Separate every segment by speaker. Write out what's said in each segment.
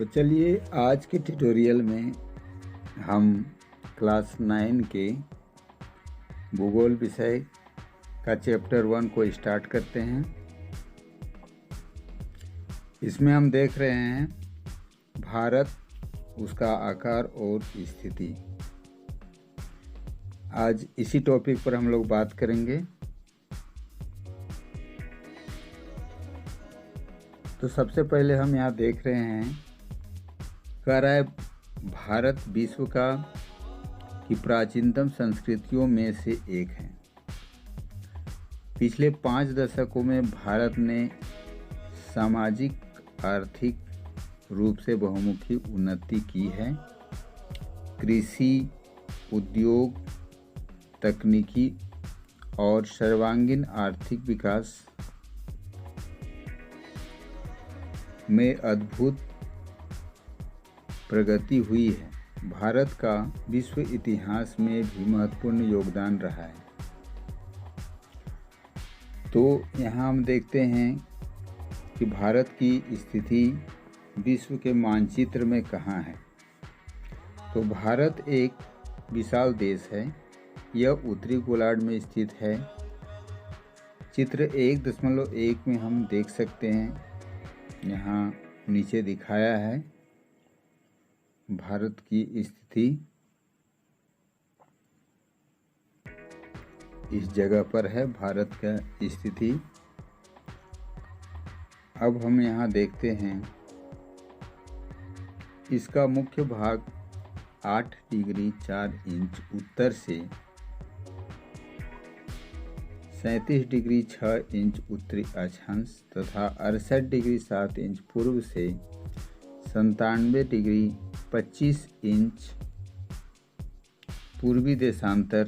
Speaker 1: तो चलिए आज के ट्यूटोरियल में हम क्लास 9 के भूगोल विषय का चैप्टर 1 को स्टार्ट करते हैं। इसमें हम देख रहे हैं भारत, उसका आकार और स्थिति। आज इसी टॉपिक पर हम लोग बात करेंगे। तो सबसे पहले हम यहाँ देख रहे हैं, कह रहा है भारत विश्व की प्राचीनतम संस्कृतियों में से एक है। पिछले 5 दशकों में भारत ने सामाजिक आर्थिक रूप से बहुमुखी उन्नति की है। कृषि, उद्योग, तकनीकी और सर्वांगीण आर्थिक विकास में अद्भुत प्रगति हुई है। भारत का विश्व इतिहास में भी महत्वपूर्ण योगदान रहा है। तो यहाँ हम देखते हैं कि भारत की स्थिति विश्व के मानचित्र में कहाँ है। तो भारत एक विशाल देश है। यह उत्तरी गोलार्ध में स्थित है। चित्र 1.1 में हम देख सकते हैं, यहाँ नीचे दिखाया है भारत की स्थिति इस जगह पर है, भारत का स्थिति। अब हम यहाँ देखते हैं, इसका मुख्य भाग 8 डिग्री 4 इंच उत्तर से 37 डिग्री 6 इंच उत्तरी अक्षांश तथा 68 डिग्री 7 इंच पूर्व से 97 डिग्री 25 इंच पूर्वी देशांतर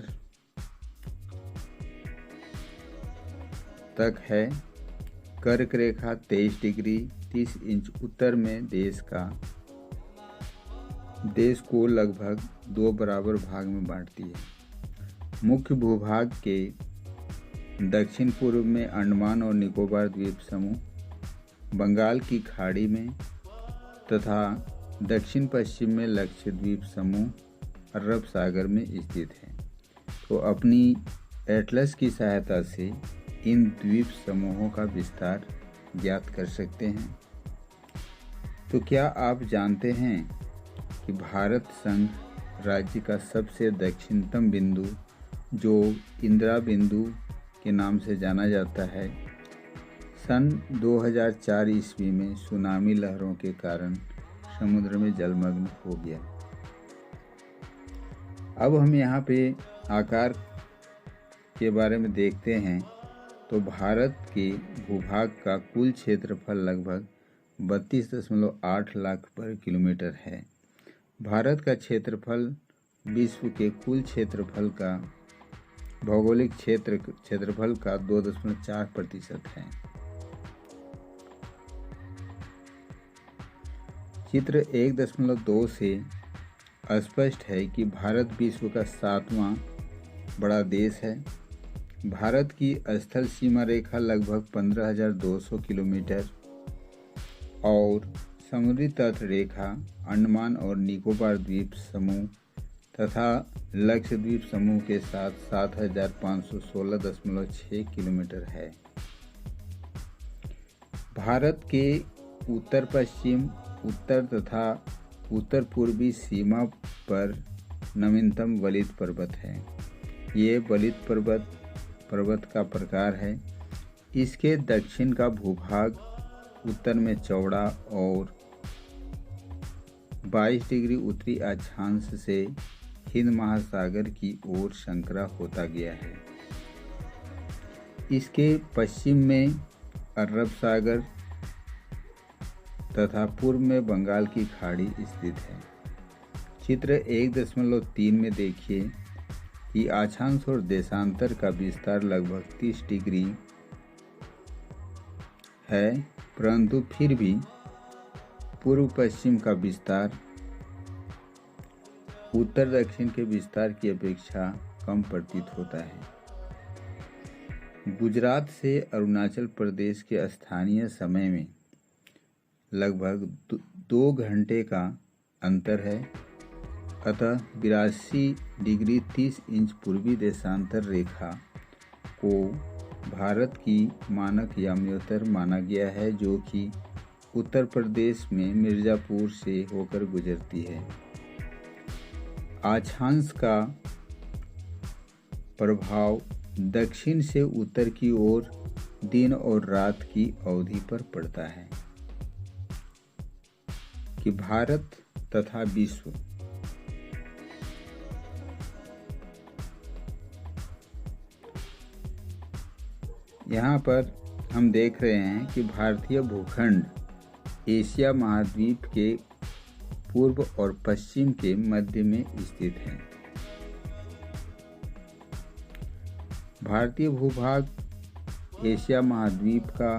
Speaker 1: तक है। कर्क रेखा 23 डिग्री 30 इंच उत्तर में देश को लगभग 2 बराबर भाग में बांटती है। मुख्य भूभाग के दक्षिण पूर्व में अंडमान और निकोबार द्वीप समूह, बंगाल की खाड़ी में तथा दक्षिण पश्चिम में लक्षद्वीप समूह अरब सागर में स्थित है। तो अपनी एटलस की सहायता से इन द्वीप समूहों का विस्तार ज्ञात कर सकते हैं। तो क्या आप जानते हैं कि भारत संघ राज्य का सबसे दक्षिणतम बिंदु, जो इंदिरा बिंदु के नाम से जाना जाता है, सन 2004 ईस्वी में सुनामी लहरों के कारण समुद्र में जलमग्न हो गया। अब हम यहाँ पे आकार के बारे में देखते हैं। तो भारत के भूभाग का कुल क्षेत्रफल लगभग 32.8 लाख वर्ग किलोमीटर है। भारत का क्षेत्रफल विश्व के कुल क्षेत्रफल का भौगोलिक क्षेत्रफल का 2.4% है। चित्र 1.2 से स्पष्ट है कि भारत विश्व का 7वां बड़ा देश है। भारत की स्थल सीमा रेखा लगभग 15,200 किलोमीटर और समुद्री तट रेखा अंडमान और निकोबार द्वीप समूह तथा लक्षद्वीप समूह के साथ 7,516.6 किलोमीटर है। भारत के उत्तर पश्चिम, उत्तर तथा उत्तर पूर्वी सीमा पर नवीनतम वलित पर्वत है। ये वलित पर्वत का प्रकार है। इसके दक्षिण का भूभाग उत्तर में चौड़ा और 22 डिग्री उत्तरी अक्षांश से हिंद महासागर की ओर संकरा होता गया है। इसके पश्चिम में अरब सागर तथा पूर्व में बंगाल की खाड़ी स्थित है। चित्र 1.3 में देखिए कि अक्षांश और देशांतर का विस्तार लगभग 30 डिग्री है, परंतु फिर भी पूर्व पश्चिम का विस्तार उत्तर दक्षिण के विस्तार की अपेक्षा कम प्रतीत होता है। गुजरात से अरुणाचल प्रदेश के स्थानीय समय में लगभग 2 घंटे का अंतर है। अतः 82 डिग्री 30 इंच पूर्वी देशांतर रेखा को भारत की मानक याम्योत्तर माना गया है, जो कि उत्तर प्रदेश में मिर्ज़ापुर से होकर गुजरती है। अक्षांश का प्रभाव दक्षिण से उत्तर की ओर दिन और रात की अवधि पर पड़ता है कि भारत तथा विश्व यहाँ पर हम देख रहे हैं कि भारतीय भूखंड एशिया महाद्वीप के पूर्व और पश्चिम के मध्य में स्थित है। भारतीय भूभाग एशिया महाद्वीप का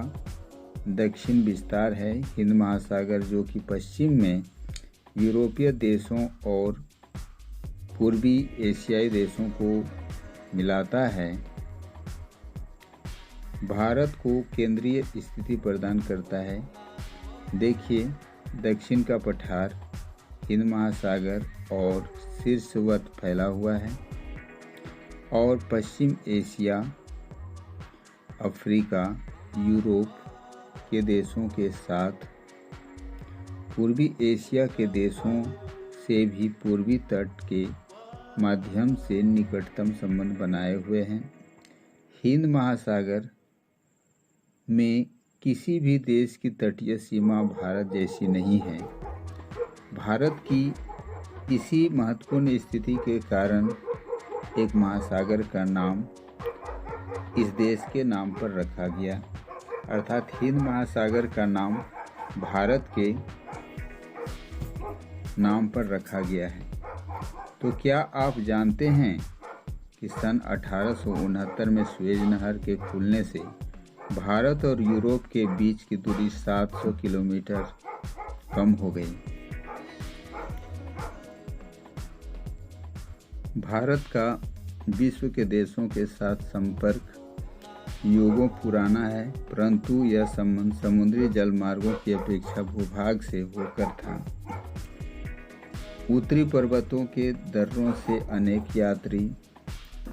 Speaker 1: दक्षिण विस्तार है। हिंद महासागर, जो कि पश्चिम में यूरोपीय देशों और पूर्वी एशियाई देशों को मिलाता है, भारत को केंद्रीय स्थिति प्रदान करता है। देखिए, दक्षिण का पठार हिंद महासागर और शीर्षवत फैला हुआ है और पश्चिम एशिया, अफ्रीका, यूरोप के देशों के साथ पूर्वी एशिया के देशों से भी पूर्वी तट के माध्यम से निकटतम संबंध बनाए हुए हैं। हिंद महासागर में किसी भी देश की तटीय सीमा भारत जैसी नहीं है। भारत की इसी महत्वपूर्ण स्थिति के कारण एक महासागर का नाम इस देश के नाम पर रखा गया, अर्थात हिंद महासागर का नाम भारत के नाम पर रखा गया है। तो क्या आप जानते हैं कि सन 1869 में सुएज नहर के खुलने से भारत और यूरोप के बीच की दूरी 700 किलोमीटर कम हो गई। भारत का विश्व के देशों के साथ संपर्क युगों पुराना है, परंतु यह संबंध समुद्री जलमार्गों की अपेक्षा भूभाग से होकर था। उत्तरी पर्वतों के दर्रों से अनेक यात्री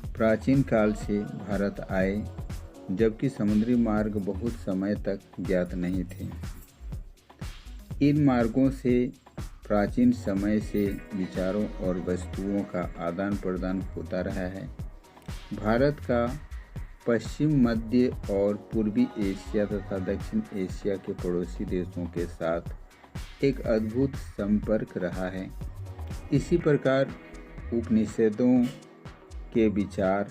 Speaker 1: प्राचीन काल से भारत आए, जबकि समुद्री मार्ग बहुत समय तक ज्ञात नहीं थे। इन मार्गों से प्राचीन समय से विचारों और वस्तुओं का आदान प्रदान होता रहा है। भारत का पश्चिम, मध्य और पूर्वी एशिया तथा दक्षिण एशिया के पड़ोसी देशों के साथ एक अद्भुत संपर्क रहा है। इसी प्रकार उपनिषदों के विचार,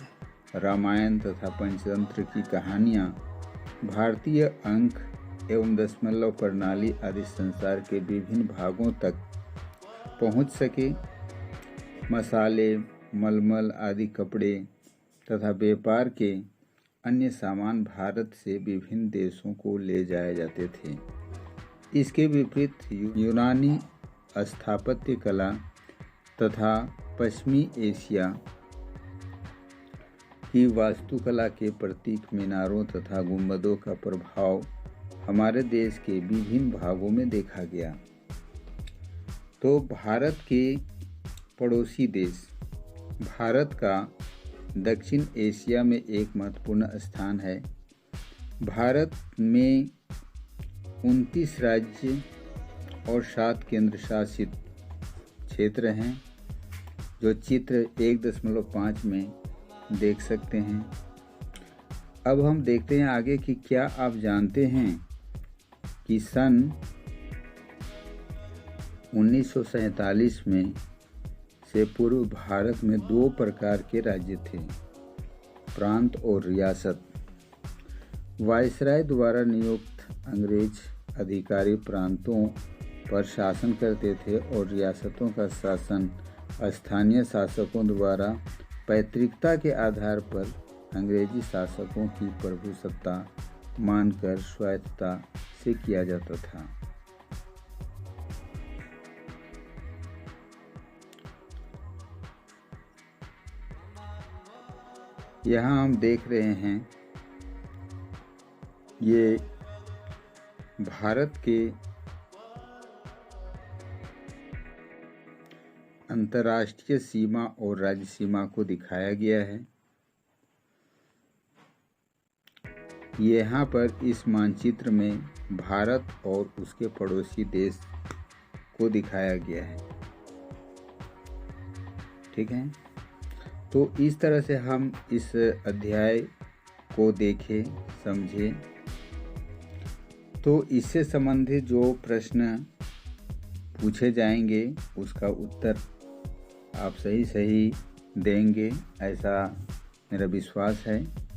Speaker 1: रामायण तथा पंचतंत्र की कहानियाँ, भारतीय अंक एवं दशमलव प्रणाली आदि संसार के विभिन्न भागों तक पहुँच सके। मसाले, मलमल आदि कपड़े तथा व्यापार के अन्य सामान भारत से विभिन्न देशों को ले जाए जाते थे। इसके विपरीत यूनानी स्थापत्य कला तथा पश्चिमी एशिया की वास्तुकला के प्रतीक मीनारों तथा गुंबदों का प्रभाव हमारे देश के विभिन्न भागों में देखा गया। तो भारत के पड़ोसी देश, भारत का दक्षिण एशिया में एक महत्वपूर्ण स्थान है। भारत में 29 राज्य और 7 केंद्र शासित क्षेत्र हैं, जो चित्र 1.5 में देख सकते हैं। अब हम देखते हैं आगे कि क्या आप जानते हैं कि सन 1947 में से पूर्व भारत में 2 प्रकार के राज्य थे, प्रांत और रियासत। वायसराय द्वारा नियुक्त अंग्रेज अधिकारी प्रांतों पर शासन करते थे और रियासतों का शासन स्थानीय शासकों द्वारा पैतृकता के आधार पर अंग्रेजी शासकों की प्रभुसत्ता मानकर स्वायत्तता से किया जाता था। यहाँ हम देख रहे हैं ये भारत के अंतर्राष्ट्रीय सीमा और राज्य सीमा को दिखाया गया है। यहाँ पर इस मानचित्र में भारत और उसके पड़ोसी देश को दिखाया गया है। ठीक है, तो इस तरह से हम इस अध्याय को देखें, समझें। तो इससे संबंधित जो प्रश्न पूछे जाएंगे उसका उत्तर आप सही देंगे, ऐसा मेरा विश्वास है।